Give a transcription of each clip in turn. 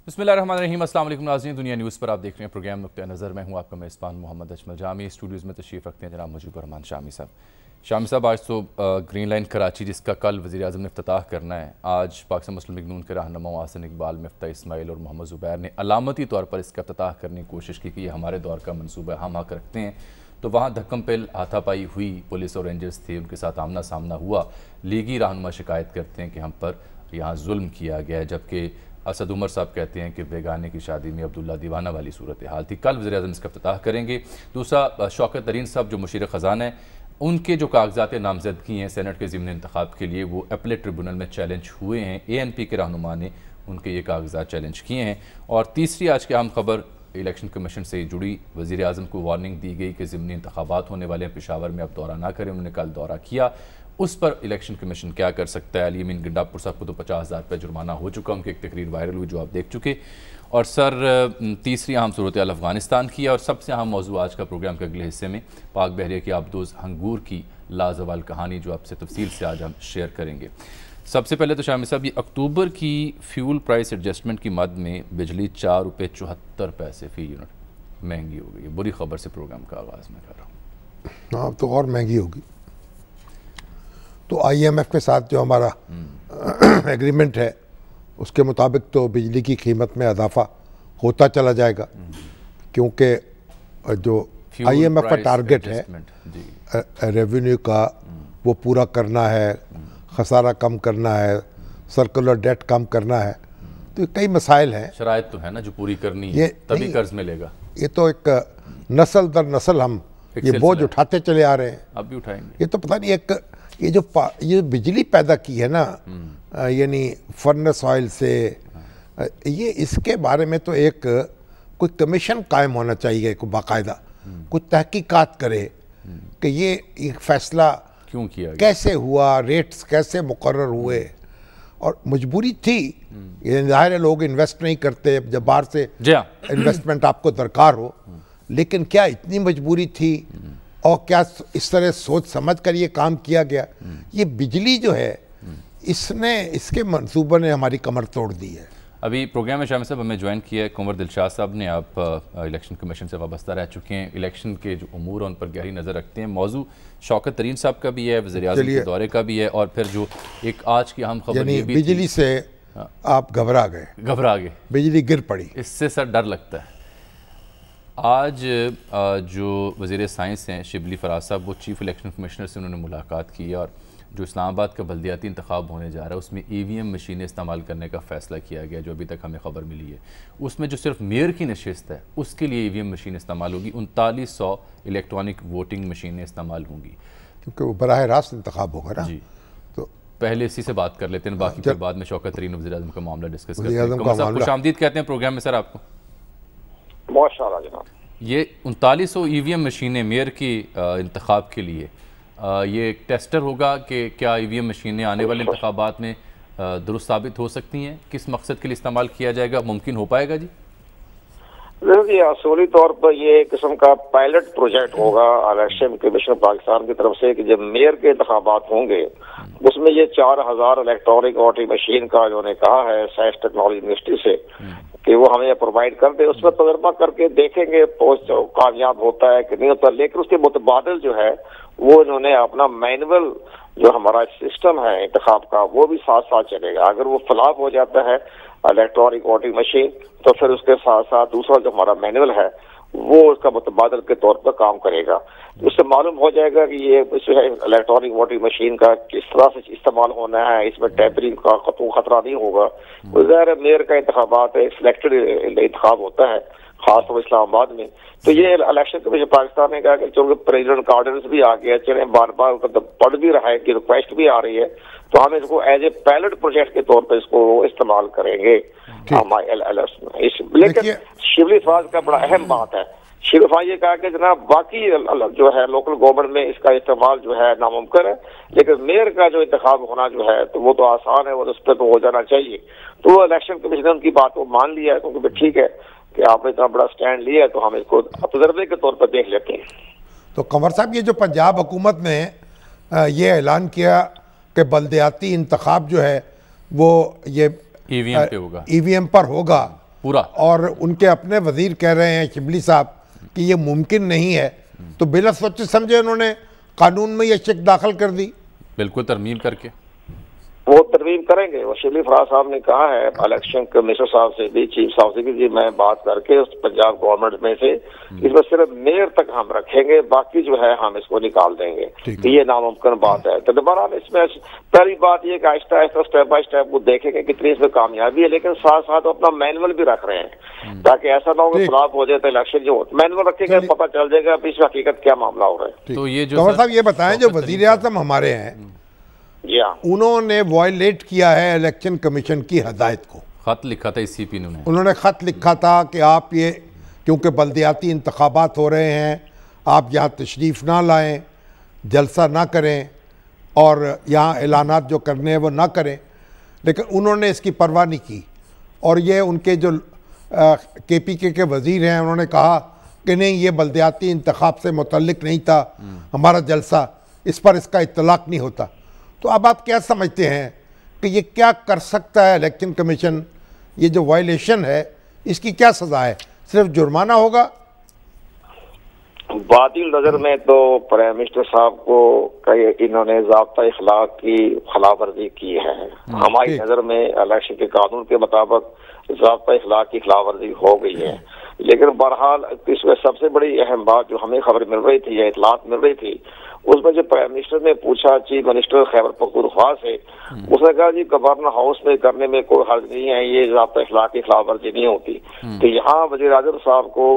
बिस्मिल्लाहिर्रहमानिर्रहीम। अस्सलाम वालेकुम नाज़रीन, दुनिया न्यूज़ पर आप देख रहे हैं प्रोग्राम नुक्ता नज़र। मैं हूँ आपका मेज़बान मोहम्मद अजमल जामी। स्टूडियोज़ में तशरीफ़ रखते हैं जनाब मुजीबुर रहमान शामी साहब। शामी साहब, आज तो ग्रीन लाइन कराची जिसका कल वज़ीर आज़म ने इफ्तिताह करना है, आज पाकिस्तान मुस्लिम लीग नून के रहनुमा आसिन इकबाल, मिफ्ता इस्माइल और मोहम्मद ज़ुबैर ने अलामती तौर पर इसका इफ्तिताह करने की कोशिश की कि ये हमारे दौर का मनसूबा है, हम हक रखते हैं। तो वहाँ धक्कम पेल हाथापाई हुई, पुलिस और रेंजर्स थे, उनके साथ आमना सामना हुआ। लीगी रहनुमा शिकायत करते हैं कि हम पर यहाँ जुल्म किया गया है, जबकि असद उमर साहब कहते हैं कि बेगाने की शादी में अब्दुल्ला दीवाना वाली सूरत हाल थी। कल वज़ीर आज़म इसका इफ्तिताह करेंगे। दूसरा, शौकत तरीन साहब जो मुशीर ख़जाना है, उनके जो कागजात नामजदगी हैं सेनेट के ज़िमनी इंतखाब के लिए, वो अपीलेट ट्रिब्यूनल में चैलेंज हुए हैं। ANP के रहनुमा ने उनके ये कागजात चैलेंज किए हैं। और तीसरी आज की अहम खबर इलेक्शन कमीशन से जुड़ी, वज़ीर आज़म को वार्निंग दी गई कि ज़िमनी इंतखाबात होने वाले हैं, पेशावर में अब दौरा ना करें। उन्होंने कल दौरा किया, उस पर इलेक्शन कमीशन क्या कर सकता है। अली अमीन गंडापुर साहब को तो 50,000 रुपये जुर्माना हो चुका, उनकी एक तकरीर वायरल हुई जो आप देख चुके। और सर, तीसरी अहम सूरत हाल अफ़गानिस्तान की है। और सबसे अहम मौजूद आज का प्रोग्राम के अगले हिस्से में पाक बहरिया की आबदोज़ हंगूर की लाजवाल कहानी जो आपसे तफसील से आज हम शेयर करेंगे। सबसे पहले तो शामी साहब, ये अक्टूबर की फ्यूल प्राइस एडजस्टमेंट की मद में बिजली 4 रुपये 74 पैसे फ़ी यूनिट महंगी हो गई है। बुरी खबर से प्रोग्राम का आगाज़ मैं कर रहा हूँ। हाँ, तो और महंगी होगी। तो IMF के साथ जो हमारा एग्रीमेंट है उसके मुताबिक तो बिजली की कीमत में इजाफा होता चला जाएगा, क्योंकि जो IMF का टारगेट है रेवेन्यू का वो पूरा करना है, खसारा कम करना है, सर्कुलर डेट कम करना है। तो कई मसाइल हैं, शराइत तो है ना जो पूरी करनी है, तभी कर्ज मिलेगा। ये तो एक नस्ल दर नस्ल हम ये बोझ उठाते चले आ रहे हैं, अब भी उठाएंगे। ये तो पता नहीं, एक ये बिजली पैदा की है ना, यानी फर्नेस ऑयल से, ये इसके बारे में तो एक कोई कमीशन कायम होना चाहिए, कोई बाकायदा कुछ तहकीकात करे कि ये एक फैसला क्यों किया गया, कैसे हुआ, रेट्स कैसे मुकर्रर हुए। और मजबूरी थी, ये जाहिर है लोग इन्वेस्ट नहीं करते जब बाहर से इन्वेस्टमेंट आपको दरकार हो, लेकिन क्या इतनी मजबूरी थी और क्या इस तरह सोच समझ कर ये काम किया गया। ये बिजली जो है इसके मंसूबे ने हमारी कमर तोड़ दी है। अभी प्रोग्राम में शामिल साहब हमें ज्वाइन किया है कुंवर दिलशाद साहब ने। आप इलेक्शन कमीशन से वाबस्ता रह चुके हैं, इलेक्शन के जो उमूर हैं उन पर गहरी नज़र रखते हैं। मौजू शौकत तरीन साहब का भी है, वज़ीर आज़म के दौरे का भी है, और फिर जो एक आज की अहम खबर ये भी बिजली से आप घबरा गए, बिजली गिर पड़ी, इससे सर डर लगता है। आज जो वज़ीर साइंस हैं शिबली फराज साहब, वो चीफ इलेक्शन कमिश्नर से उन्होंने मुलाकात की है, और जो इस्लामाबाद का बल्दियाती इंतखाब होने जा रहा है उसमें EVM मशीनें इस्तेमाल करने का फ़ैसला किया गया, जो अभी तक हमें ख़बर मिली है। उसमें जो सिर्फ मेयर की नशिस्त है उसके लिए EVM मशीन इस्तेमाल होगी, 3900 इलेक्ट्रॉनिक वोटिंग मशीनें इस्तेमाल होंगी, क्योंकि वो बराह रास्त इंतखाब होगा ना। जी, तो पहले इसी से बात कर लेते हैं, बाकी फिर बाद में शौकत तरीन वज़ीर आज़म का मामला डिस्कस करते हैं। खुशामदीद कहते हैं प्रोग्राम में सर आपको। माशाअल्लाह जनाब। ये 3900 EVM मशीनें मेयर की इंतखाब के लिए, ये एक टेस्टर होगा कि क्या EVM मशीनें आने वाले इंतखाबात में दुरुस्त साबित हो सकती हैं, किस मकसद के लिए इस्तेमाल किया जाएगा, मुमकिन हो पाएगा जी? देखिए, असूली तौर पर ये एक किस्म का पायलट प्रोजेक्ट होगा इलेक्शन कमीशन पाकिस्तान की तरफ से, कि जब मेयर के इंतखाबात होंगे उसमें ये 4000 इलेक्ट्रॉनिक वोटिंग मशीन का उन्होंने कहा है साइंस टेक्नोलॉजी यूनिवर्सिटी से कि वो हमें प्रोवाइड कर दे। उसमें तजर्बा करके देखेंगे पोस्ट कामयाब होता है कि नहीं होता। लेकिन उसके मुतबादिल जो है वो इन्होंने अपना मैनुअल जो हमारा सिस्टम है इंतखाब का वो भी साथ साथ चलेगा। अगर वो फ्लॉप हो जाता है इलेक्ट्रॉनिक वोटिंग मशीन, तो फिर उसके साथ साथ दूसरा जो हमारा मैनुअल है वो उसका मुतबादल के तौर पर काम करेगा। उससे मालूम हो जाएगा कि ये इलेक्ट्रॉनिक वोटिंग मशीन का किस तरह से इस्तेमाल होना है, इसमें टैंपरिंग का खतरा नहीं होगा। ज़ाहिर है मेयर का इंतखाबात है, सिलेक्टेड इंतखाब होता है खासतौर इस्लामाबाद में। तो ये इलेक्शन कमीशन पाकिस्तान ने कहा कि चूंकि प्रेसिडेंट का ऑर्डर्स भी आ गया, चले बार बार पढ़ भी रहा है कि रिक्वेस्ट भी आ रही है, तो हम इसको एज ए पायलट प्रोजेक्ट के तौर पर इसको इस्तेमाल करेंगे। लेकिन शिबली फराज का बड़ा अहम बात है, शिबली फराज ये कहा कि जनाब बाकी जो है लोकल गवर्नमेंट में इसका इस्तेमाल जो है नामुमकिन है, लेकिन मेयर का जो इंतखाब होना जो है तो वो तो आसान है, वो उस पर तो हो जाना चाहिए। तो वो इलेक्शन कमीशन ने उनकी बात को मान लिया है, क्योंकि ठीक है कि आपने इतना बड़ा स्टैंड लिया है तो हम इसको तजर्बे के तौर पर देख लेते हैं। तो कंवर साहब, ये जो पंजाब हुकूमत ने ये ऐलान किया कि बल्दियाती इंतखाब जो है वो ये EVM पे होगा, EVM पर होगा, पूरा, और उनके अपने वजीर कह रहे हैं शिबली साहब कि ये मुमकिन नहीं है, तो बिला सोचे समझे उन्होंने कानून में ये शिक दाखिल कर दी। बिल्कुल तरमीम करके वो तरमीम करेंगे। वो शिबली फराज साहब ने कहा है इलेक्शन कमिश्नर साहब से भी, चीफ साहब से भी, जी मैं बात करके उस पंजाब गवर्नमेंट में से इसमें सिर्फ मेयर तक हम रखेंगे, बाकी जो है हम इसको निकाल देंगे। तो ये नामुमकिन बात है। तो दोबारा इसमें पहली बात ये कि Aahista Aahista step by step वो देखेंगे कितनी इसमें कामयाबी है, लेकिन साथ साथ अपना मैनुअल भी रख रहे हैं ताकि ऐसा ना हो कि फ्लॉप हो जाए तो इलेक्शन जो मैनुअल रखेंगे पता चल जाएगा अब इसमें हकीकत क्या मामला हो रहा है। तो ये जो कंवर साहब ये बताएं, जो वजीर आज़म हमारे हैं उन्होंने वायलेट किया है इलेक्शन कमीशन की हदायत को, खत लिखा था सीपी ने, उन्होंने खत लिखा था कि आप ये क्योंकि बल्दियाती इंतखाबात हो रहे हैं, आप यहाँ तशरीफ़ ना लाएं, जलसा ना करें और यहाँ ऐलानात जो करने हैं वो ना करें, लेकिन उन्होंने इसकी परवाह नहीं की। और ये उनके जो KPK के वज़ीर हैं उन्होंने कहा कि नहीं ये बल्दियाती इंतखाब से मुतल्लिक नहीं था हमारा जलसा, इस पर इसका इत्तलाक नहीं होता। तो अब आप क्या समझते हैं कि ये क्या कर सकता है इलेक्शन कमीशन, ये जो वायलेशन है इसकी क्या सज़ा है? सिर्फ जुर्माना होगा? बातिल नजर में तो प्राइम मिनिस्टर साहब को कई इन्होंने ज़ाब्ता इखलाक की खिलाफवर्जी की है। हमारी नज़र में इलेक्शन के कानून के मुताबिक ज़ाब्ता इखलाक की खिलाफवर्जी हो गई है, लेकिन बहरहाल इसमें सबसे बड़ी अहम बात जो हमें खबर मिल रही थी या इतलात मिल रही थी, उसमें जो प्राइम मिनिस्टर ने पूछा चीफ मिनिस्टर खैबर पख्तूनख्वा से, उसने कहा जी गवर्नर हाउस में करने में कोई हर्ज नहीं है, ये ज़ाब्ता इखलाक की खिलाफवर्जी नहीं होती। तो यहाँ वज़ीर आज़म साहब को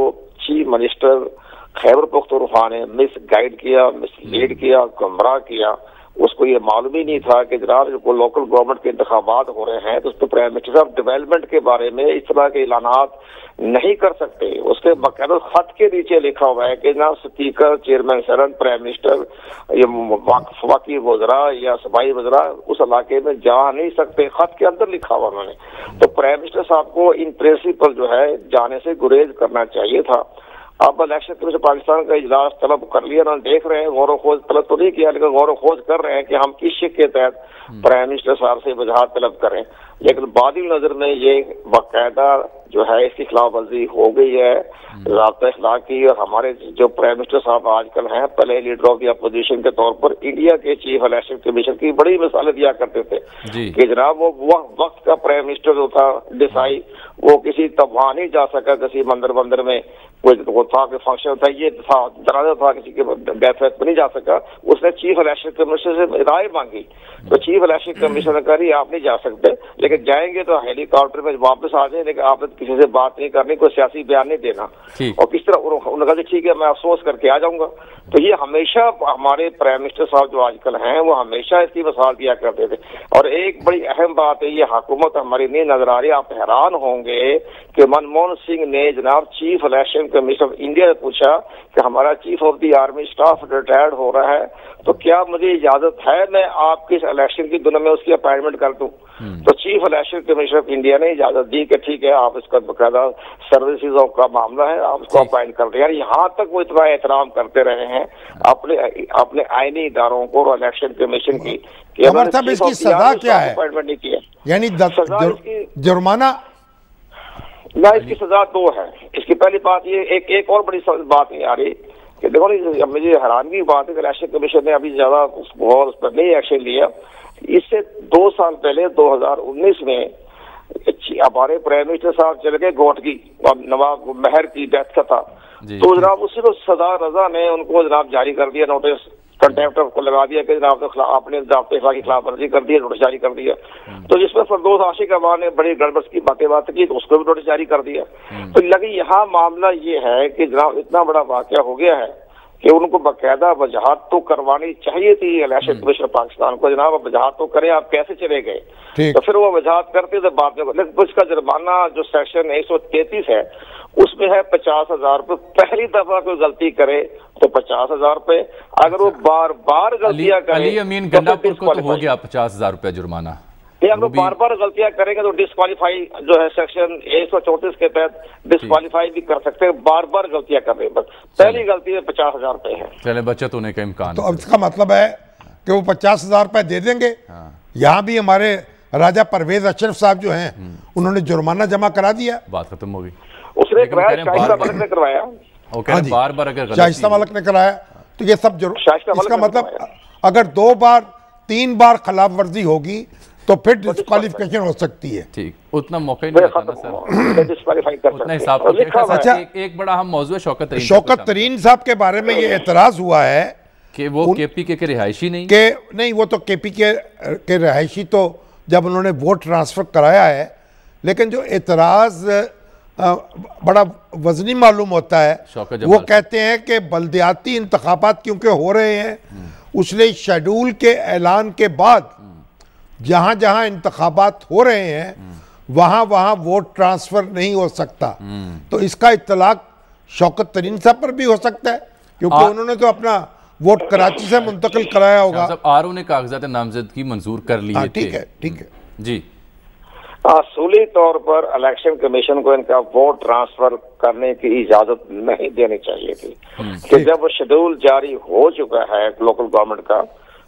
चीफ मिनिस्टर खैबर पख्तूनख्वा ने मिस गाइड किया, मिसलीड किया, गुमराह किया। उसको ये मालूम ही नहीं था कि जनाब जो लोकल गवर्नमेंट के इंतखाबात हो रहे हैं तो उस पर प्राइम मिनिस्टर साहब डेवलपमेंट के बारे में इस तरह के ऐलानात नहीं कर सकते। उसके बाकायदा खत के नीचे लिखा हुआ है कि ना स्पीकर, चेयरमैन सदन, प्राइम मिनिस्टर, ये वफाकी वज़रा या सूबाई वज़रा उस इलाके में जा नहीं सकते, खत के अंदर लिखा हुआ उन्होंने। तो प्राइम मिनिस्टर साहब को इन प्रिंसिपल जो है जाने से गुरेज करना चाहिए था। अब इलेक्शन कमीशन पाकिस्तान का इजलास तलब कर लिया, ना देख रहे हैं, गौर खोज तलब तो नहीं किया, लेकिन गौर खोज कर रहे हैं कि हम किस शिक के तहत प्राइम मिनिस्टर साहब से वजाहत तलब करें। लेकिन बादी नजर में ये बाकायदा जो है इसकी खिलाफ वर्जी हो गई है ज़ाब्ता इखलाक की। और हमारे जो प्राइम मिनिस्टर साहब आजकल हैं, पहले लीडर ऑफ द अपोजिशन के तौर पर इंडिया के चीफ इलेक्शन कमीशन की बड़ी मिसालें दिया करते थे कि जनाब वो वक्त का प्राइम मिनिस्टर जो था डिसाई, वो किसी तबाह नहीं जा सका, किसी मंदिर में कोई था कि फंक्शन था, ये था जनाजा था, किसी के डेथ वेथ पर नहीं जा सका। उसने चीफ इलेक्शन कमीशन से राय मांगी, तो चीफ इलेक्शन कमीशन ने कहा आप नहीं जा सकते, लेकिन जाएंगे तो हेलीकॉप्टर में वापस आ जाए, लेकिन आपने किसी से बात नहीं करनी, कोई सियासी बयान नहीं देना। और किस तरह उन्होंने कहा ठीक है मैं अफसोस करके आ जाऊंगा। तो ये हमेशा हमारे प्राइम मिनिस्टर साहब जो आजकल हैं वो हमेशा इसकी मिसाल दिया करते थे। और एक बड़ी अहम बात है, ये हुकूमत हमारी नहीं नजर आ रही। आप हैरान होंगे कि मनमोहन सिंह ने जनाब chief election commission of India से पूछा कि हमारा chief of the army staff retired हो रहा है, तो क्या मुझे इजाजत है मैं आपके इलेक्शन की दुनिया में उसकी अपॉइंटमेंट कर दूं? तो chief election commission of India ने इजाजत दी कि ठीक है आप इसका बकायदा सर्विसेज का मामला है, आप उसको अपॉइंट कर दें। यहाँ तक वो इतना एहतराम करते रहे हैं अपने आईनी इदारों को और इलेक्शन कमीशन की। इसकी सजा क्या है? अपॉइंटमेंट नहीं किया, यानी जुर्माना ना, इसकी सजा दो है। इसकी पहली बात ये एक और बड़ी बात नहीं आ रही कि देखो नहीं, मुझे हैरानगी की बात है कि इलेक्शन कमीशन ने अभी ज्यादा उस पर नहीं एक्शन लिया। इससे 2 साल पहले 2019 में हमारे प्राइम मिनिस्टर साहब चले गए गोटकी, नवाब महर की डेथ का था, तो जनाब उसी को सदा रजा ने उनको जनाब जारी कर दिया, नोटिस कंटेम्प्ट को लगा दिया कि जनाब आपने ज़ाब्ते इखलाक की खिलाफ वर्जी कर दी, नोटिस जारी कर दिया। तो जिसमें फरदौस आशिक अवान ने बड़ी गड़बड़ की बात की, तो उसको भी नोटिस जारी कर दिया। तो लगी यहाँ मामला ये है कि जनाब इतना बड़ा वाकया हो गया है कि उनको बाकायदा वजाहत तो करवानी चाहिए थी इलेक्शन कमीशन पाकिस्तान को, जनाब वजाहत तो करें आप कैसे चले गए। तो फिर वो वजाहत करते थे बाद में, लेकिन उसका जुर्माना जो सेक्शन 133 है उसमें है 50,000 रुपये। पहली दफा कोई गलती करे तो 50,000 रुपये, अगर वो बार बार गलतियां करे अली अमीन गंडापुर को तो हो गया 50,000 रुपये जुर्माना। अगर वो बार बार गलतियां करेंगे तो डिस्क्वालीफाई जो है सेक्शन 134 के तहत डिस्क्वालीफाई भी कर सकते हैं, बार बार गलतियां कर रहे हैं। बस पहली गलती में 50,000 रुपये है, चले बचत होने का इम्कान। तो अब इसका मतलब है कि वो 50,000 रुपये दे देंगे। यहाँ भी हमारे राजा परवेज अशरफ साहब जो हैं उन्होंने जुर्माना जमा करा दिया, बात खत्म हो गई। उसने कराया, शाइस्ता मलिक ने करवाया। हाँ जी, बार बार अगर शाइस्ता मलिक ने कराया तो ये सब इसका मतलब अगर 2 बार 3 बार खिलाफ वर्जी होगी तो फिर डिस्क्वालिफिकेशन हो सकती है। ठीक, उतना मौका ही नहीं रहता ना सर, उतना हिसाब तो। अच्छा, एक बड़ा अहम मौजू है शौकत तरीन साहब के बारे में ये एतराज हुआ है कि वो केपीके के रिहायशी नहीं, वो तो केपीके के रिहायशी तो जब उन्होंने वोट ट्रांसफर कराया है, लेकिन जो एतराज बड़ा वजनी मालूम होता है, वो कहते हैं कि बल्दियाती इंतखाबात क्योंकि हो रहे हैं, उसने शेड्यूल के ऐलान के बाद जहां जहां इंतखाबात हो रहे हैं वहां वहां वोट ट्रांसफर नहीं हो सकता। तो इसका इत्तलाक शौकत तरीन साहब पर भी हो सकता है, क्योंकि उन्होंने तो अपना वोट कराची से मुंतकिल कराया होगा। आरओ ने कागजात नामजदगी मंजूर कर लिए थे। ठीक है जी। असूली तौर पर इलेक्शन कमीशन को इनका वोट ट्रांसफर करने की इजाजत नहीं देनी चाहिए थी, कि जब शेड्यूल जारी हो चुका है लोकल गवर्नमेंट का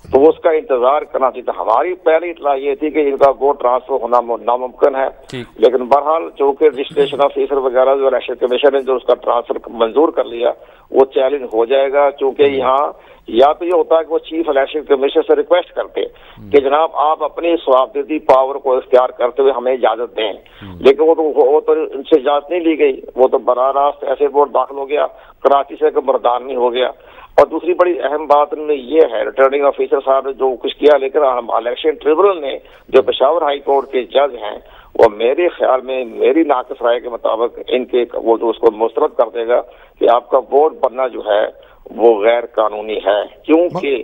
तो उसका इंतजार करना चाहिए था। हमारी पहली इतला ये थी कि इनका वोट ट्रांसफर होना नामुमकिन है, लेकिन बहरहाल चूंकि रजिस्ट्रेशन ऑफिसर वगैरह जो इलेक्शन कमीशन ने जो उसका ट्रांसफर मंजूर कर लिया, वो चैलेंज हो जाएगा। चूंकि यहाँ या तो ये होता है कि वो चीफ इलेक्शन कमीशन से रिक्वेस्ट करते कि जनाब आप अपनी स्वार्थी पावर को इख्तियार करते हुए हमें इजाजत दें, लेकिन वो तो इनसे इजाजत नहीं ली गई। वो तो बराह रास्त ऐसे वोट दाखिल हो गया, कराची से मर्दानी हो गया। और दूसरी बड़ी अहम बात इनमें ये है, रिटर्निंग ऑफिसर साहब ने जो कुछ किया, लेकिन इलेक्शन ट्रिब्यूनल ने जो पेशावर हाई कोर्ट के जज हैं, वो मेरे ख्याल में मेरी नाक़िस राय के मुताबिक इनके वो जो उसको मुस्तरद कर देगा कि आपका वोट बनना जो है वो गैर कानूनी है। क्योंकि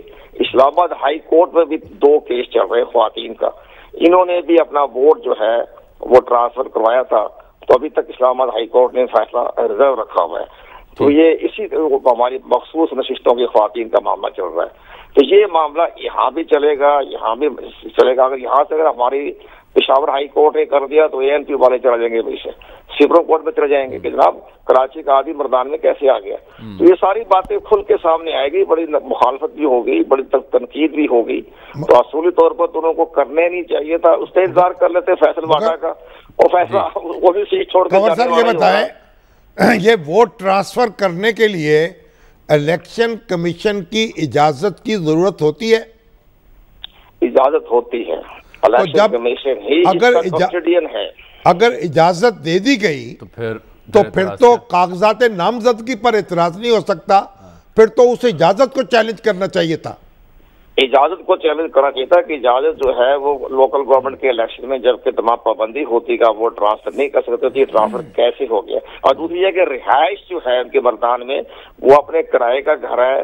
इस्लामाबाद हाई कोर्ट में भी 2 केस चल रहे ख्वातीन का, इन्होंने भी अपना वोट जो है वो ट्रांसफर करवाया था, तो अभी तक इस्लामाबाद हाई कोर्ट ने फैसला रिजर्व रखा हुआ है। तो ये इसी हमारी मखसूस नशिस्तों की ख्वातीन का मामला चल रहा है, तो ये मामला यहाँ भी चलेगा, यहाँ भी चलेगा। अगर यहाँ से अगर हमारी पेशावर हाई कोर्ट ने कर दिया तो ANP वाले चले जाएंगे, वही से सुप्रीम कोर्ट में चले जाएंगे कि जनाब कराची का आदि मर्दान में कैसे आ गया। तो ये सारी बातें खुल के सामने आएगी, बड़ी मुखालफत भी होगी, बड़ी तनकीद भी होगी। तो असूली तौर पर दोनों को करने नहीं चाहिए था, उसका इंतजार कर लेते फैसल वाटा का, और फैसला वो भी सीट छोड़ कर। ये वोट ट्रांसफर करने के लिए इलेक्शन कमीशन की इजाजत की जरूरत होती है? इजाजत होती है, इलेक्शन कमीशन ही कस्टोडियन है। अगर इजाजत दे दी गई तो फिर तो कागजात नामजदगी पर एतराज नहीं हो सकता, फिर तो उस इजाजत को चैलेंज करना चाहिए था। इजाजत को चैलेंज करना चाहिए था कि इजाजत जो है वो लोकल गवर्नमेंट के इलेक्शन में जबकि तमाम पाबंदी होती का वो ट्रांसफर नहीं कर सकते थे, ट्रांसफर कैसे हो गया। और दूसरी है कि रिहाइश जो है उनके मर्दान में वो अपने किराए का घर है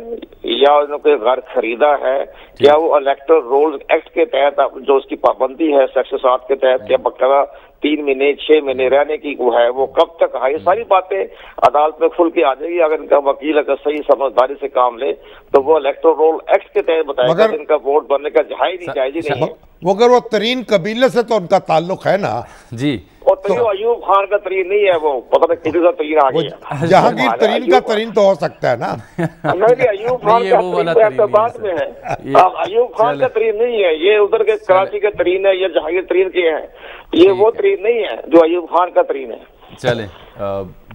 या उन्होंने घर खरीदा है, या वो इलेक्टोरल रोल एक्ट के तहत जो उसकी पाबंदी है सेक्शन 7 के तहत, या बकायदा 3 महीने 6 महीने रहने की वो है, वो कब तक है, ये सारी बातें अदालत में खुल के आ जाएगी। अगर इनका वकील अगर सही समझदारी से काम ले तो वो इलेक्टोरल रोल एक्ट के तहत बताएगा इनका वोट बनने का जायज नहीं है। वो अगर वो तरीन कबीले से तो उनका ताल्लुक है ना जी, और तो अयूब खान का तरीन नहीं है, वो पता नहीं किसी का तरीन आ गया। जहांगीर तरीन का तरीन तो हो सकता है ना। नहीं, अयूब खान का तरीन बाद में है, अयूब खान का तरीन नहीं है, ये उधर के कराची के तरीन है, ये जहांगीर तरीन के हैं, ये वो तरीन नहीं है जो अयूब खान का तरीन है। चले,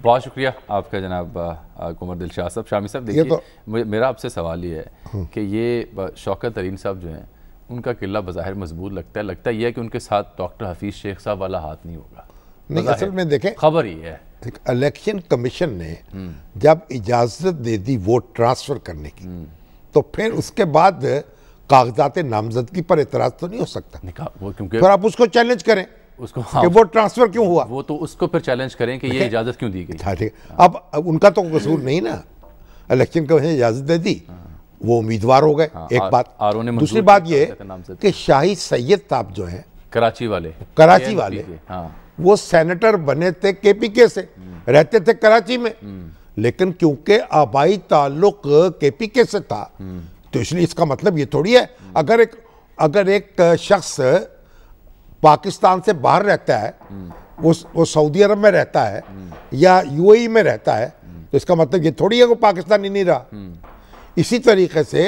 बहुत शुक्रिया आपका जनाब कुमर दिलशाद साहब। शामी साहब देखिए, तो मेरा आपसे सवाल ये है कि ये शौकत तरीन साहब जो हैं उनका किला बज़ाहिर मजबूत लगता है यह है कि उनके साथ डॉक्टर हफीज शेख साहब वाला हाथ नहीं होगा। नहीं, असल में देखें खबर ही है, इलेक्शन कमीशन ने जब इजाजत दे दी वोट ट्रांसफर करने की, तो फिर उसके बाद कागजात नामजदगी पर एतराज तो नहीं हो सकता, वो क्योंकि फिर आप उसको चैलेंज करें उसको कि वोट ट्रांसफर क्यों हुआ, वो तो उसको फिर चैलेंज करें कि ये इजाजत क्यों दी गई। ठीक, अब उनका तो कसूर नहीं ना, इलेक्शन कमीशन इजाजत दे दी, वो उम्मीदवार हो गए। एक बात, दूसरी बात ये कि शाहिद सैयद साहब जो हैं कराची वाले वो सेनेटर बने थे केपीके से, रहते थे कराची में, लेकिन क्योंकि आबाई ताल्लुक केपीके से था तो इसलिए इसका मतलब ये थोड़ी है अगर एक शख्स पाकिस्तान से बाहर रहता है, वो सऊदी अरब में रहता है या UAE में रहता है, तो इसका मतलब ये थोड़ी है वो पाकिस्तानी नहीं रहा। इसी तरीके से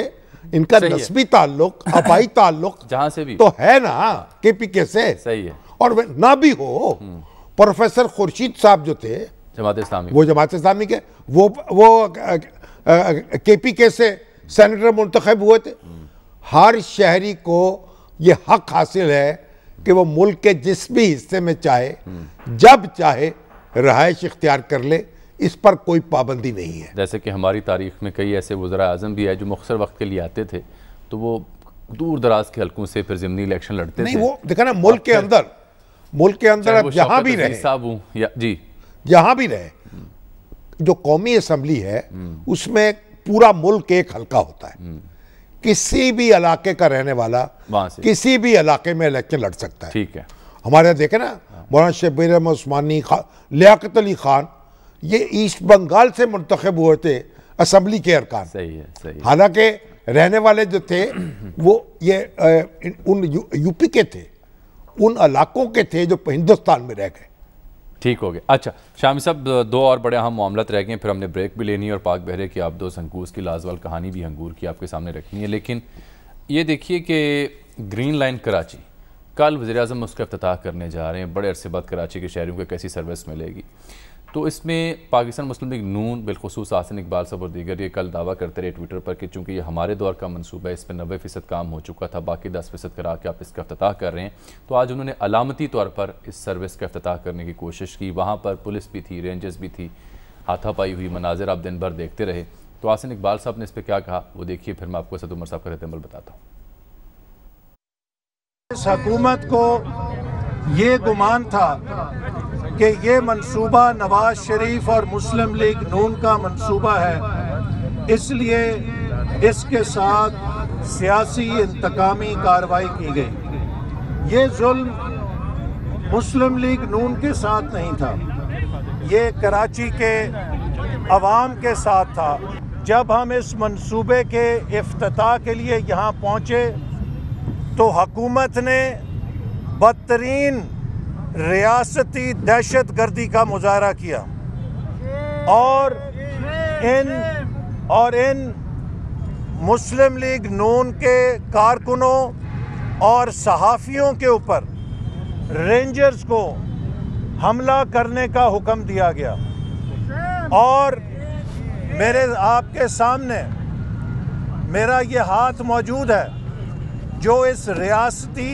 इनका नस्बी ताल्लुक, आबाई ताल्लुक जहां से भी तो है ना केपीके से। सही है। और ना भी हो, प्रोफेसर खुर्शीद साहब जो थे जमात इस्लामी, वो जमात इस्लामी के, वो केपीके से सेनेटर मुंतखब हुए थे। हर शहरी को ये हक हासिल है कि वो मुल्क के जिस भी हिस्से में चाहे जब चाहे रहायश इख्तियार कर ले, इस पर कोई पाबंदी नहीं है। जैसे कि हमारी तारीख में कई ऐसे वज़रा आज़म भी है जो मुख्तसर वक्त के लिए आते थे, तो वो दूर दराज के हल्कों से फिर ज़िमनी इलेक्शन लड़ते नहीं, थे। वो देखा ना, मुल्क के अंदर अब जहां भी रहे, जी जहां भी रहे, जो कौमी असम्बली है उसमें पूरा मुल्क एक हल्का होता है। किसी भी इलाके का रहने वाला किसी भी इलाके में इलेक्शन लड़ सकता है। ठीक है। हमारे यहाँ देखे ना, मौलाना शब्बीर अहमद उस्मानी, लियाकत अली खान, ये ईस्ट बंगाल से मुंतखब हुए थे असम्बली के अरकान। सही है, सही है। हालांकि रहने वाले जो थे वो ये उन यूपी के थे, उन इलाकों के थे जो हिंदुस्तान में रह गए। ठीक हो गया। अच्छा शामी साहब, दो और बड़े अहम मामलत रह गए, फिर हमने ब्रेक भी लेनी है और पाक बहरे की आप दो संकूस की लाजवाल कहानी भी अंगूर की आपके सामने रखनी है। लेकिन ये देखिए कि ग्रीन लाइन कराची, कल वज़ीर-ए-आज़म उसका इफ्तिताह करने जा रहे हैं। बड़े अरसे बाद कराची के शहरियों को कैसी सर्विस मिलेगी, तो इसमें पाकिस्तान मुस्लिम लीग नून बिलखुसूस आसिन इकबाल साहब और दीगर ये कल दावा करते रहे ट्विटर पर कि चूँकि ये हमारे दौर का मनसूबा है, इस पर 90% काम हो चुका था, बाकी 10% करा के आप इसका इफ्तिताह कर रहे हैं। तो आज उन्होंने अलामती तौर पर इस सर्विस का इफ्तिताह करने की कोशिश की। वहाँ पर पुलिस भी थी, रेंजर्स भी थी, हाथापाई हुई, मनाजिर आप दिन भर देखते रहे। तो आसिन इकबाल साहब ने इस पर क्या कहा वो देखिए, फिर मैं आपको असद उमर साहब का रद्द अमल बताता हूँ। इस हुकूमत को ये गुमान था कि ये मंसूबा नवाज शरीफ और मुस्लिम लीग नून का मंसूबा है, इसलिए इसके साथ सियासी इंतकामी कार्रवाई की गई। ये जुल्म मुस्लिम लीग नून के साथ नहीं था, ये कराची के अवाम के साथ था। जब हम इस मंसूबे के इफ्तिताह के लिए यहाँ पहुँचे तो हुकूमत ने बदतरीन रियासती दहशत गर्दी का मुजाहरा किया और इन मुस्लिम लीग नून के कारकुनों और सहाफ़ियों के ऊपर रेंजर्स को हमला करने का हुक्म दिया गया। और मेरे आपके सामने मेरा ये हाथ मौजूद है जो इस रियासती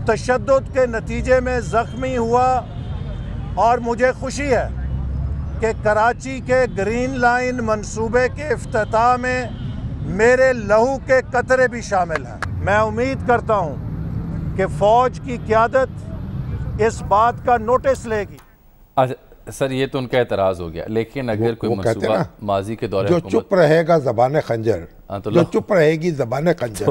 तशद्दुद के नतीजे में ज़ख्मी हुआ, और मुझे खुशी है कि कराची के ग्रीन लाइन मंसूबे के इफ्तिताह में मेरे लहू के कतरे भी शामिल हैं। मैं उम्मीद करता हूं कि फ़ौज की क़यादत इस बात का नोटिस लेगी। अच्छा सर, ये तो उनका एतराज़ हो गया, लेकिन अगर कोई मंसूबा माजी के दौरान जो चुप रहेगा ज़बान खंजर, जो चुप रहेगी ज़बान खंजर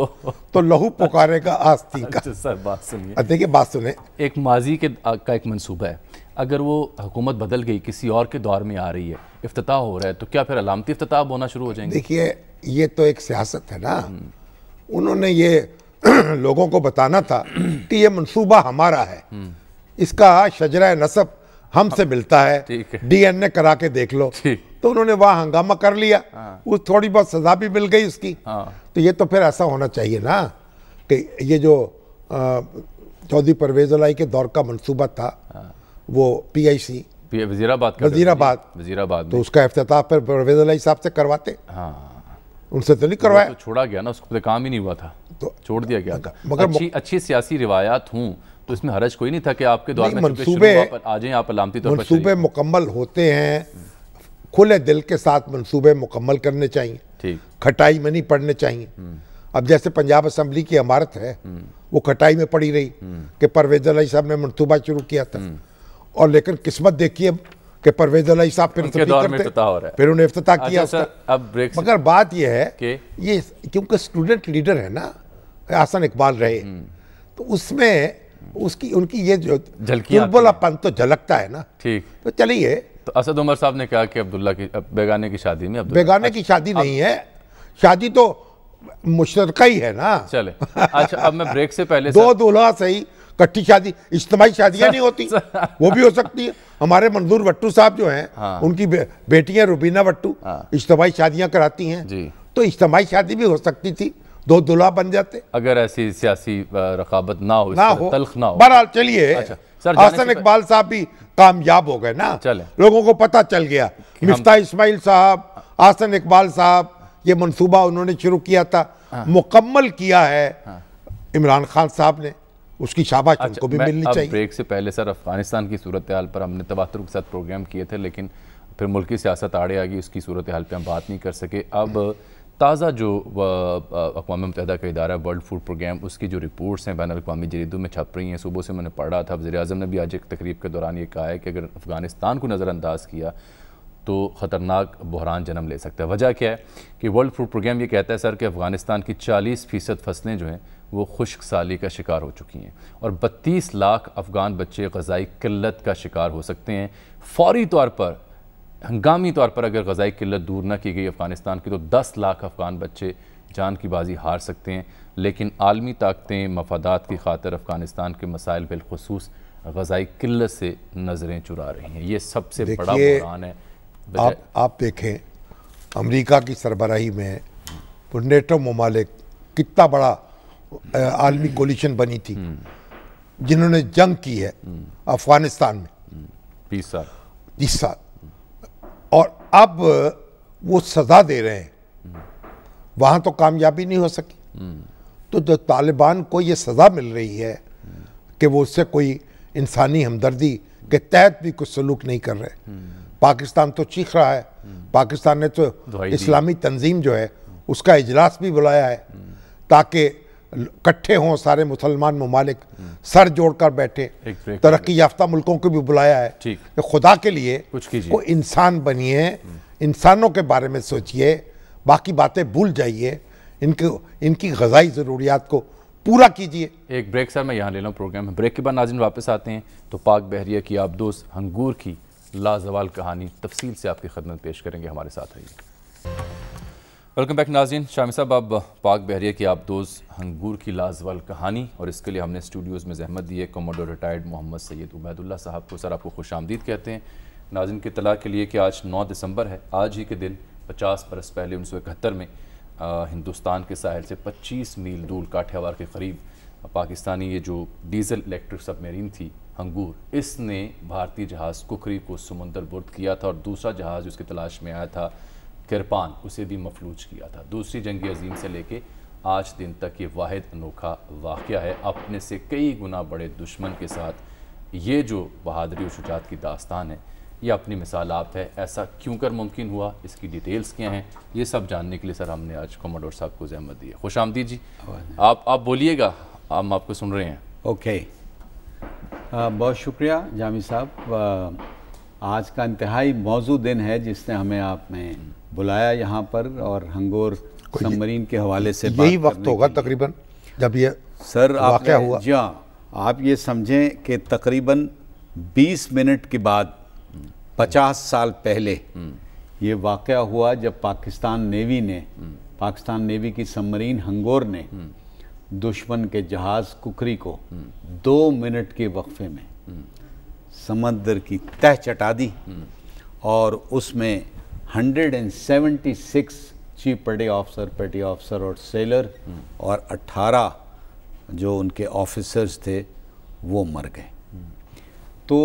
तो लहू पुकारेगा आस्तीन का। सर बात सुनिए, देखिए बात सुने, एक माजी का एक मंसूबा है, अगर वो हुकूमत बदल गई, किसी और के दौर में आ रही है, इफ्तिताह हो रहा है, तो क्या फिर अलामती इफ्तिताह होना शुरू हो जाएंगे? देखिए ये तो एक सियासत है ना, उन्होंने ये लोगों को बताना था कि ये मंसूबा हमारा है, इसका शजरा नसब हमसे मिलता है, DNA करा के देख लो। तो उन्होंने वहां हंगामा कर लिया, वो थोड़ी बहुत सजा भी मिल गई उसकी। तो ये तो फिर ऐसा होना चाहिए ना कि ये जो चौधरी परवेज इलाही के दौर का मंसूबा था, वो PIC वजीराबाद, तो उसका इफ्तिताह फिर परवेज इलाही साहब से करवाते। उनसे तो नहीं करवाया, तो छोड़ा गया ना, उसको तो काम ही नहीं हुआ था, तो छोड़ दिया गया। मगर अच्छी सियासी रिवायात हूँ तो इसमें हरज कोई नहीं था कि आपके दौर में मंसूबे आ जाएं, आप अलामती तौर पर मंसूबे मुकम्मल होते हैं, खुले दिल के साथ मंसूबे मुकम्मल करने चाहिए, ठीक, खटाई में नहीं पड़ने चाहिए। अब जैसे पंजाब असम्बली की इमारत है, वो खटाई में पड़ी रही कि परवेज इलाही साहब ने मंसूबा शुरू किया था, और लेकिन किस्मत देखिए कि परवेज इलाही साहब फिर उन्हें इफ्तिताह किया। अब ब्रेक, मगर बात यह है कि ये क्योंकि स्टूडेंट लीडर है ना, आसन इकबाल रहे, तो उसमें उनकी ये जो चुलबुलापन तो झलकता है ना। ठीक, तो चलिए, तो असद उमर साहब ने कहा कि अब्दुल्ला की बेगाने की शादी में, बेगाने की शादी नहीं है, शादी तो मुश्तरका ही है ना। चले, अच्छा अब मैं ब्रेक से पहले दो दूल्हा सही, इकट्ठी शादी, इज्तिमाई शादियां नहीं होती, वो भी हो सकती है। हमारे मंजूर भट्टू साहब जो हैं, उनकी बेटियां रुबीना भट्टू इज्तिमाई शादियां कराती हैं, तो इज्तिमाई शादी भी हो सकती थी, 2 दूल्हा बन जाते। अगर ऐसी सियासी रकाबत ना हो, तल्ख ना हो। बहरहाल चलिए, अच्छा, सर, हसन इकबाल साहब भी कामयाब हो गए ना, चले, लोगों को पता चल गया। मिफ्ता इस्माइल साहब, हसन इकबाल साहब, ये मंसूबा उन्होंने शुरू किया था, मुकम्मल किया है इमरान खान साहब ने, उसकी शाबाश उनको भी मिलनी चाहिए। ब्रेक से पहले सर, अफगानिस्तान की सूरत हाल पर हमने तवातुर के साथ प्रोग्राम किए थे, लेकिन फिर मुल्की सियासत आड़े आ गई, उसकी सूरत हाल पर हम बात नहीं कर सके। अब ताज़ा जो अक़वाम मुत्तहिदा का इदारा वर्ल्ड फूड प्रोग्राम, उसकी जो रिपोर्ट्स हैं बैन अल-अक़वामी जरीदों में छप रही हैं, सुबह से मैंने पढ़ा था। वज़ीर-ए-आज़म ने भी आज एक तकरीब के दौरान ये कहा है कि अगर अफ़गानिस्तान को नज़रअंदाज किया तो ख़तरनाक बहरान जन्म ले सकता है। वजह क्या है कि वर्ल्ड फूड प्रोग्राम ये कहता है सर कि अफ़गानिस्तान की 40% फसलें जो हैं वो खुश्क साली का शिकार हो चुकी हैं और 32 लाख अफ़गान बच्चे ग़ज़ाई किल्लत का शिकार हो सकते हैं। फौरी तौर पर, हंगामी तौर पर अगर ग़ज़ाई किल्लत दूर न की गई अफ़गानिस्तान की, तो 10 लाख अफ़गान बच्चे जान की बाजी हार सकते हैं। लेकिन आलमी ताकतें मफादात की खातिर अफ़गानिस्तान के मसाइल बिलखुसूस ग़ज़ाई किल्लत से नज़रें चुरा रही हैं। ये सबसे बड़ा बहरान है। आप देखें, अमेरिका की सरबराही में नेटो ममालिक कितना बड़ा आलमी कोलिशन बनी थी, जिन्होंने जंग की है अफ़गानिस्तान में 20 साल, और अब वो सज़ा दे रहे हैं, वहाँ तो कामयाबी नहीं हो सकी। तो जो तालिबान को ये सज़ा मिल रही है कि वो उससे कोई इंसानी हमदर्दी के तहत भी कुछ सलूक नहीं कर रहे। पाकिस्तान तो चीख रहा है, पाकिस्तान ने तो इस्लामी तंजीम जो है उसका इजलास भी बुलाया है ताकि इकट्ठे हों सारे मुसलमान ममालिक, सर जोड़कर बैठे। तरक्की याफ्ता मुल्कों को भी बुलाया है कि खुदा के लिए कुछ कीजिए, कोई इंसान बनिए, इंसानों के बारे में सोचिए, बाकी बातें भूल जाइए, इनकी ग़ज़ाई ज़रूरियात को पूरा कीजिए। एक ब्रेक सर, मैं यहाँ ले लूँ प्रोग्राम में। ब्रेक के बाद नाज़रीन वापस आते हैं तो पाक बहरिया की आबदोज़ हंगूर की लाजवाल कहानी तफसील से आपकी खिदमत पेश करेंगे। हमारे साथ रहिए। वेलकम बैक नाज़रीन। शामी साहब, अब पाक बहरिया की आबदोज़ हंगूर की लाजवाल कहानी, और इसके लिए हमने स्टूडियोज़ में जहमत दी है कमोडोर रिटायर्ड मोहम्मद सैयद उबैदुल्लाह साहब को। सर, आपको खुश आमदीद कहते हैं। नाज़रीन की इत्तला के लिए कि आज 9 दिसंबर है। आज ही के दिन 50 बरस पहले 1971 में हिंदुस्तान के साहिल से 25 मील दूर काठियावाड़ के करीब पाकिस्तानी ये जो डीजल इलेक्ट्रिक सबमरीन थी हंगूर, इसने भारतीय जहाज़ कुकरी को समुंदर बुर्द किया था, और दूसरा जहाज़ उसकी तलाश में आया था किरपान, उसे भी मफलूज किया था। दूसरी जंग अज़ीम से लेके आज दिन तक ये वाहिद अनोखा वाक़या है। अपने से कई गुना बड़े दुश्मन के साथ ये जो बहादुरी और शुजाअत की दास्तान है, ये अपनी मिसाल आप है। ऐसा क्यों कर मुमकिन हुआ, इसकी डिटेल्स क्या हैं, ये सब जानने के लिए सर हमने आज कमोडोर साहब को जहमत दी है। खुश आमदीद जी। आप बोलिएगा, हम आपको सुन रहे हैं। ओके, बहुत शुक्रिया जामी साहब। आज का इंतहाई मौजू दिन है जिसने हमें आपने बुलाया यहाँ पर, और हंगोर सबमरीन के हवाले से यही वक्त होगा तकरीबन जब ये सर वाक़या हुआ। जी हाँ, आप ये समझें कि तकरीबन 20 मिनट के बाद 50 साल पहले ये वाक़या हुआ, जब पाकिस्तान नेवी की सबमरीन हंगोर ने दुश्मन के जहाज़ कुकरी को 2 मिनट के वक्फे में समंदर की तह चटा दी, और उसमें 176 चीफ पेटी ऑफिसर और सेलर और 18 जो उनके ऑफिसर्स थे वो मर गए। तो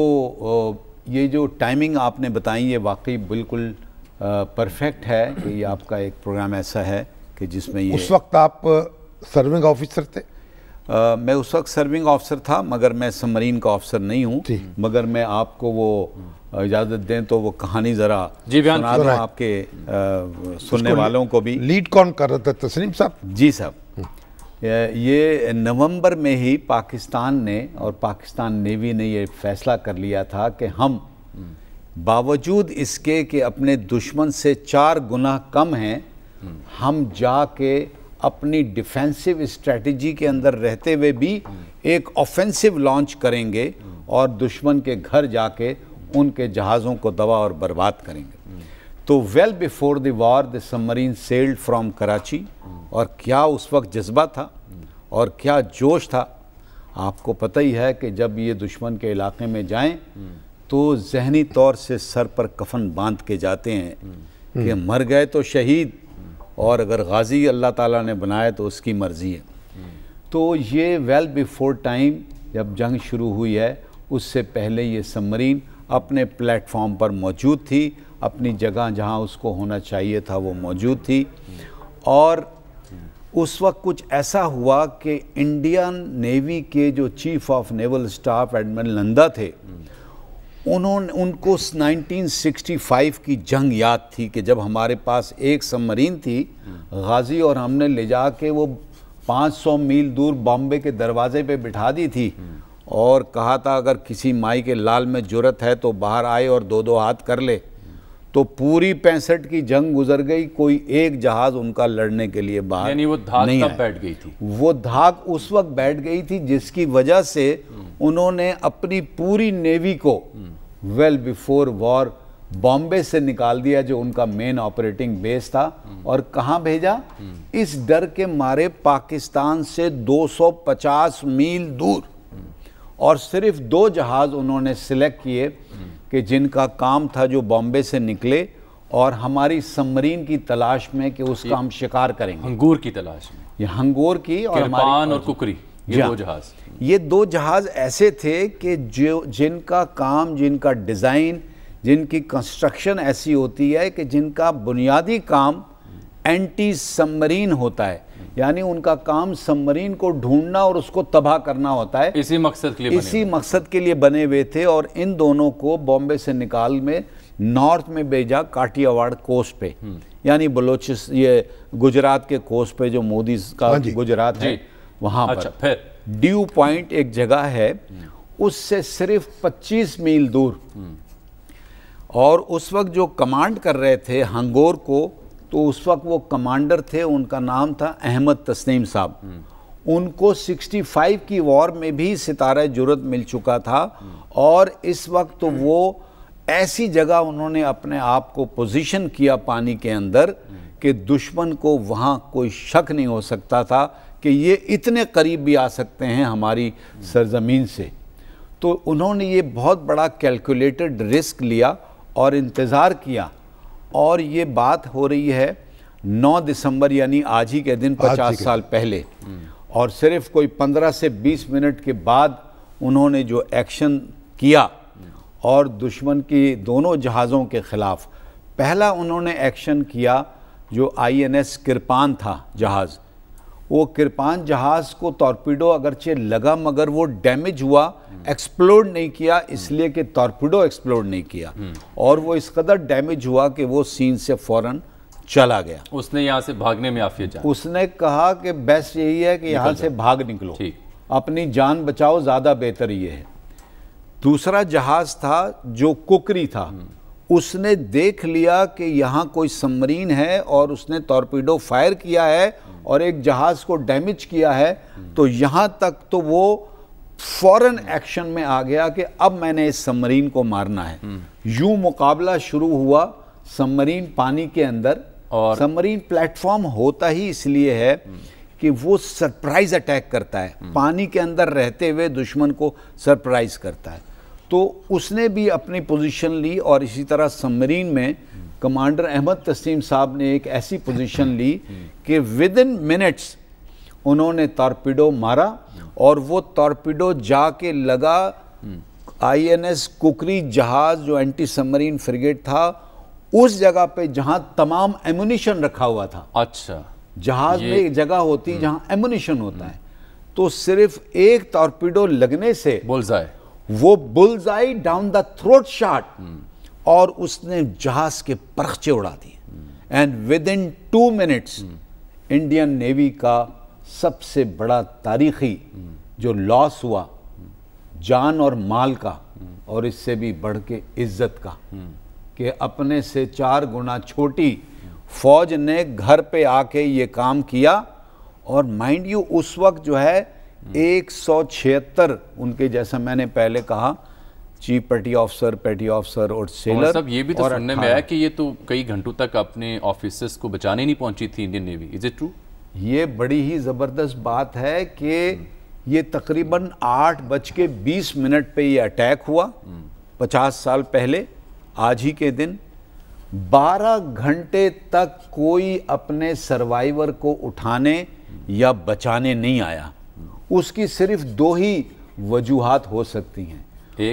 ये जो टाइमिंग आपने बताई ये वाकई बिल्कुल परफेक्ट है कि ये आपका एक प्रोग्राम ऐसा है कि जिसमें ये उस वक्त आप सर्विंग ऑफिसर थे? मैं उस वक्त सर्विंग ऑफिसर था, मगर मैं सबमरीन का ऑफिसर नहीं हूँ। मगर मैं आपको वो इजाज़त दें तो वो कहानी ज़रा सुना दूँ आपके सुनने वालों को भी। लीड कौन कर रहा था, तस्लीम साहब? जी साहब, ये नवंबर में ही पाकिस्तान ने और पाकिस्तान नेवी ने ये फैसला कर लिया था कि हम बावजूद इसके कि अपने दुश्मन से 4 गुना कम हैं, हम जाके अपनी डिफेंसिव स्ट्रेटजी के अंदर रहते हुए भी एक ऑफेंसिव लॉन्च करेंगे और दुश्मन के घर जाके उनके जहाज़ों को दबा और बर्बाद करेंगे। तो well before the war the submarine sailed from Karachi, और क्या उस वक्त जज्बा था और क्या जोश था। आपको पता ही है कि जब ये दुश्मन के इलाके में जाएं तो जहनी तौर से सर पर कफन बांध के जाते हैं कि मर गए तो शहीद, और अगर गाजी अल्लाह ताला ने बनाया तो उसकी मर्ज़ी है। तो ये वेल बिफोर टाइम जब जंग शुरू हुई है, उससे पहले ये सबमरीन अपने प्लेटफॉर्म पर मौजूद थी, अपनी जगह जहाँ उसको होना चाहिए था वो मौजूद थी। और उस वक्त कुछ ऐसा हुआ कि इंडियन नेवी के जो chief of naval staff admiral Nanda थे, उनको 1965 की जंग याद थी कि जब हमारे पास एक सबमरीन थी गाजी, और हमने ले जा के वो 500 मील दूर बॉम्बे के दरवाजे पे बिठा दी थी और कहा था अगर किसी माई के लाल में जुर्रत है तो बाहर आए और दो दो हाथ कर ले। तो पूरी 65 की जंग गुजर गई, कोई एक जहाज उनका लड़ने के लिए बाहर यानी वो धाक नहीं तब बैठ गई थी। वो धाक उस वक्त बैठ गई थी जिसकी वजह से उन्होंने अपनी पूरी नेवी को वेल बिफोर वॉर बॉम्बे से निकाल दिया, जो उनका मेन ऑपरेटिंग बेस था, और कहाँ भेजा? इस डर के मारे पाकिस्तान से 250 मील दूर। और सिर्फ 2 जहाज उन्होंने सिलेक्ट किए कि जिनका काम था जो बॉम्बे से निकले और हमारी सबमरीन की तलाश में कि उसका हम शिकार करेंगे, हंगूर की तलाश में। ये हंगोर की और किरपान और कुकरी, ये 2 जहाज। ये 2 जहाज ऐसे थे कि जो जिनका काम, जिनका डिज़ाइन, जिनकी कंस्ट्रक्शन ऐसी होती है कि जिनका बुनियादी काम एंटी सबमरीन होता है, यानी उनका काम सबमरीन को ढूंढना और उसको तबाह करना होता है। इसी मकसद के लिए बने हुए थे। और इन दोनों को बॉम्बे से निकाल में नॉर्थ में भेजा, काठियावाड़ कोस्ट पे, यानी बलोचिस्तान, ये गुजरात के कोस्ट पे जो मोदी का गुजरात है वहाँ पर। फिर ड्यू पॉइंट एक जगह है, उससे सिर्फ 25 मील दूर। और उस वक्त जो कमांड कर रहे थे हंगोर को, तो उस वक्त वो कमांडर थे, उनका नाम था अहमद तस्नीम साहब। उनको 65 की वॉर में भी सितारा जुर्रत मिल चुका था, और इस वक्त तो वो ऐसी जगह उन्होंने अपने आप को पोजीशन किया पानी के अंदर कि दुश्मन को वहाँ कोई शक नहीं हो सकता था कि ये इतने करीब भी आ सकते हैं हमारी सरजमीन से। तो उन्होंने ये बहुत बड़ा कैलकुलेटेड रिस्क लिया और इंतज़ार किया। और ये बात हो रही है 9 दिसंबर यानी आज ही के दिन 50 साल पहले, और सिर्फ कोई 15 से 20 मिनट के बाद उन्होंने जो एक्शन किया और दुश्मन की दोनों जहाज़ों के ख़िलाफ़, पहला उन्होंने एक्शन किया जो INS किरपान था जहाज़, वो किरपान जहाज़ को टॉर्पीडो अगरचे लगा मगर वो डैमेज हुआ, एक्सप्लोड नहीं किया, इसलिए कि टॉर्पीडो एक्सप्लोड नहीं किया, और वो इस कदर डैमेज हुआ कि वो सीन से फ़ौरन चला गया। उसने यहाँ से भागने में आफियत जान, उसने कहा कि बेस्ट यही है कि यहाँ से भाग निकलो, अपनी जान बचाओ, ज़्यादा बेहतर ये है। दूसरा जहाज़ था जो कुकरी था, उसने देख लिया कि यहाँ कोई सबमरीन है और उसने टॉर्पीडो फायर किया है और एक जहाज़ को डैमेज किया है, तो यहाँ तक तो वो फौरन एक्शन में आ गया कि अब मैंने इस सबमरीन को मारना है। यूं मुकाबला शुरू हुआ सबमरीन पानी के अंदर। और सबमरीन प्लेटफॉर्म होता ही इसलिए है कि वो सरप्राइज अटैक करता है, पानी के अंदर रहते हुए दुश्मन को सरप्राइज करता है। तो उसने भी अपनी पोजीशन ली, और इसी तरह सबमरीन में कमांडर अहमद तस्नीम साहब ने एक ऐसी पोजीशन ली कि विद इन मिनट्स उन्होंने टॉर्पीडो मारा, और वो टॉर्पीडो जाके लगा INS कुकरी जहाज जो एंटी सबमरीन फ्रिगेट था उस जगह पे जहां तमाम एमुनिशन रखा हुआ था। अच्छा, जहाज में एक जगह होती है जहां एमुनिशन होता है, तो सिर्फ एक टॉर्पीडो लगने से बुलजाई, वो bullseye down the throat shot, और उसने जहाज के परखचे उड़ा दिए। And with in 2 minutes Indian navy का सबसे बड़ा तारीखी जो लॉस हुआ, जान और माल का, और इससे भी बढ़ के इज्जत का, कि अपने से 4 गुना छोटी फौज ने घर पे आके ये काम किया। और माइंड यू उस वक्त जो है 176 उनके, जैसा मैंने पहले कहा, चीफ पेटी ऑफिसर और सेलर। सब ये भी तो सुनने में आया कि ये तो कई घंटों तक अपने ऑफिसर्स को बचाने नहीं पहुंची थी Indian navy. Is it true? ये बड़ी ही ज़बरदस्त बात है कि ये तकरीबन 8:20 पे ये अटैक हुआ 50 साल पहले आज ही के दिन। 12 घंटे तक कोई अपने सर्वाइवर को उठाने या बचाने नहीं आया। उसकी सिर्फ 2 ही वजूहात हो सकती हैं।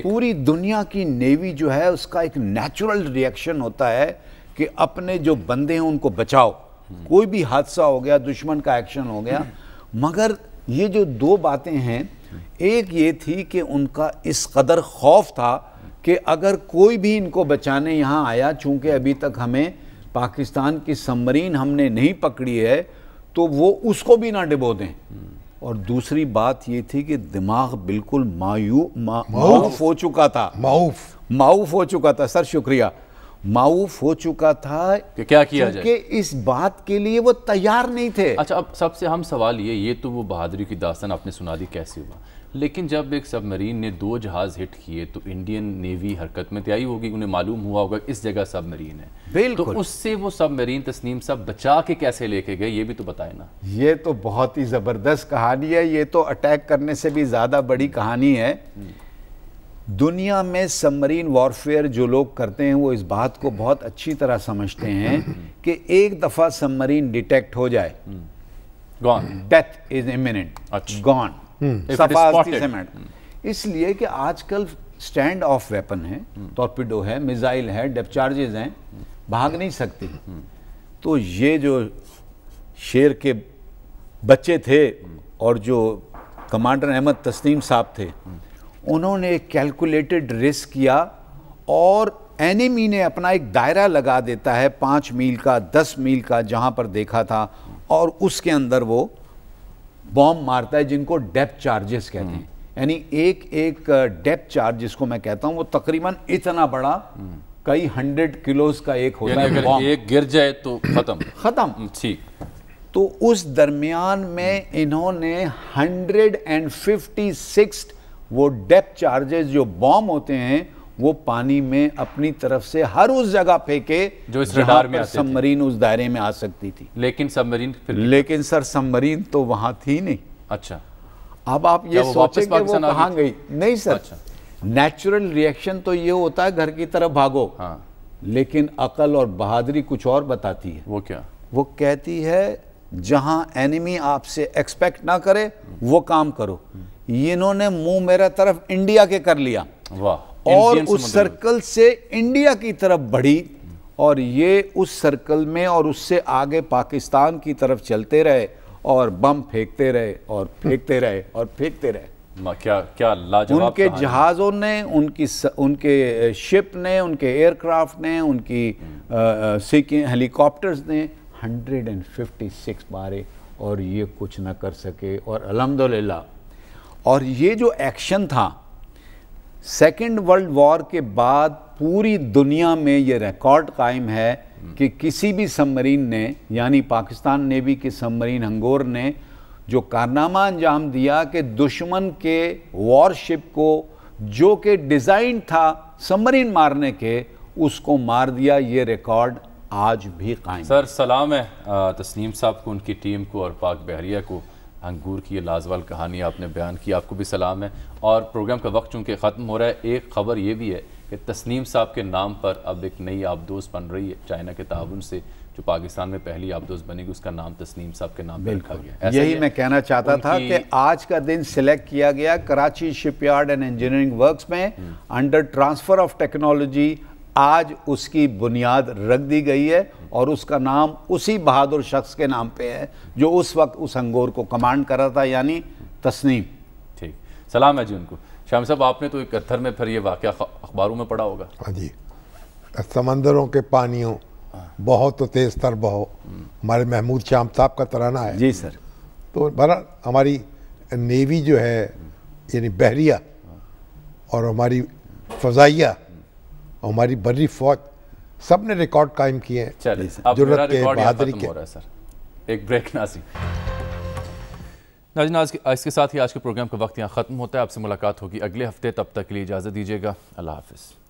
पूरी दुनिया की नेवी जो है उसका एक नेचुरल रिएक्शन होता है कि अपने जो बंदे हैं उनको बचाओ, कोई भी हादसा हो गया, दुश्मन का एक्शन हो गया। मगर ये जो 2 बातें हैं, एक ये थी कि उनका इस कदर खौफ था कि अगर कोई भी इनको बचाने यहाँ आया, चूंकि अभी तक हमें पाकिस्तान की सबमरीन हमने नहीं पकड़ी है, तो वो उसको भी ना डुबो दें। और दूसरी बात ये थी कि दिमाग बिल्कुल मायूफ हो चुका था, मायूफ हो चुका था। सर शुक्रिया, मायूफ हो चुका था कि क्या किया जाए, कि इस बात के लिए वो तैयार नहीं थे। अच्छा, अब सबसे हम सवाल ये तो वो बहादुरी की दास्तान आपने सुना दी कैसे हुआ, लेकिन जब एक सबमरीन ने 2 जहाज हिट किए तो इंडियन नेवी हरकत में आई होगी, उन्हें मालूम हुआ होगा इस जगह सबमरीन है। बिल्कुल। तो उससे वो सबमरीन तस्नीम सब बचा के कैसे लेके गए, ये भी तो बताए ना। ये तो बहुत ही ज़बरदस्त कहानी है, ये तो अटैक करने से भी ज़्यादा बड़ी कहानी है। दुनिया में सबमरीन वॉरफेयर जो लोग करते हैं वो इस बात को बहुत अच्छी तरह समझते हैं कि एक दफ़ा सबमरीन डिटेक्ट हो जाए, gone, death is imminent, gone, इसलिए कि आजकल स्टैंड ऑफ वेपन है, टॉर्पिडो है, मिसाइल है, डेप्थ चार्जेस हैं, भाग नहीं सकती। तो ये जो शेर के बच्चे थे और जो कमांडर अहमद तस्नीम साहब थे, उन्होंने एक कैलकुलेटेड रिस्क किया और एनिमी ने अपना एक दायरा लगा देता है 5 मील का, 10 मील का, जहां पर देखा था, और उसके अंदर वो बॉम्ब मारता है जिनको डेप्थ चार्जेस कहते हैं। यानी एक डेप्थ चार्ज जिसको मैं कहता हूं वो तकरीबन इतना बड़ा, कई 100 किलोस का एक होता है। अगर एक गिर जाए तो खत्म। ठीक। तो उस दरमियान में इन्होंने 156 वो डेप्थ चार्जेस जो बॉम्ब होते हैं वो पानी में अपनी तरफ से हर उस जगह फेंके जो इस रडार में सबमरीन उस दायरे में आ सकती थी। लेकिन सर सबमरीन तो वहां थी नहीं। अच्छा, अब आप ये सोचें कि वो कहां गई? नहीं सर, नेचुरल रिएक्शन तो ये होता है घर की तरफ भागो। हाँ। लेकिन अकल और बहादुरी कुछ और बताती है। वो क्या? वो कहती है जहां एनिमी आपसे एक्सपेक्ट ना करे वो काम करो। इन्होंने मुंह मेरा तरफ इंडिया के कर लिया। वाह। और उस सर्कल से इंडिया की तरफ बढ़ी और ये उस सर्कल में और उससे आगे पाकिस्तान की तरफ चलते रहे और बम फेंकते रहे और फेंकते रहे और फेंकते रहे। क्या लाजवाब। उनके जहाज़ों ने, उनके शिप ने, उनके एयरक्राफ्ट ने, उनकी हेलीकॉप्टर्स ने 156 मारे और ये कुछ न कर सके। और अल्हम्दुलिल्लाह, और ये जो एक्शन था सेकेंड वर्ल्ड वॉर के बाद पूरी दुनिया में ये रिकॉर्ड कायम है कि किसी भी सबमरीन ने, यानी पाकिस्तान नेवी की सबमरीन हंगोर ने जो कारनामा अंजाम दिया कि दुश्मन के वॉरशिप को जो कि डिज़ाइन था सबमरीन मारने के, उसको मार दिया। ये रिकॉर्ड आज भी कायम। सर सलाम है तस्नीम साहब को, उनकी टीम को और पाक बहरिया को। अंगूर की ये लाजवाब कहानी आपने बयान की, आपको भी सलाम है। और प्रोग्राम का वक्त चूँकि ख़त्म हो रहा है, एक ख़बर ये भी है कि तस्नीम साहब के नाम पर अब एक नई आबदोज़ बन रही है चाइना के ताउन से, जो पाकिस्तान में पहली आबदोज़ बनेगी, उसका नाम तस्नीम साहब के नाम पर रखा गया। यही मैं कहना चाहता था कि आज का दिन सिलेक्ट किया गया Karachi shipyard and engineering works में अंडर ट्रांसफ़र ऑफ टेक्नोलॉजी। आज उसकी बुनियाद रख दी गई है और उसका नाम उसी बहादुर शख्स के नाम पे है जो उस वक्त उस अंगोर को कमांड कर रहा था, यानी तस्नीम। ठीक, सलाम है जी उनको। शाम साहब, आपने तो 71 में फिर ये वाक़या अखबारों में पढ़ा होगा। हाँ जी, समंदरों के पानियों बहुत तो तेज तर बहो, हमारे महमूद शाम साहब का तराना है। जी सर। तो बहरहाल हमारी नेवी जो है, यानी बहरिया और हमारी फ़ज़ाइया, हमारी बर्री फौज, सब ने रिकॉर्ड कायम किए हैं। चलिए, जरूरत के, बहादुरी के। सर एक ब्रेक नाज़रीन, इसके साथ ही आज के प्रोग्राम का वक्त यहाँ ख़त्म होता है। आपसे मुलाकात होगी अगले हफ्ते, तब तक के लिए इजाज़त दीजिएगा। अल्लाह हाफ़िज़।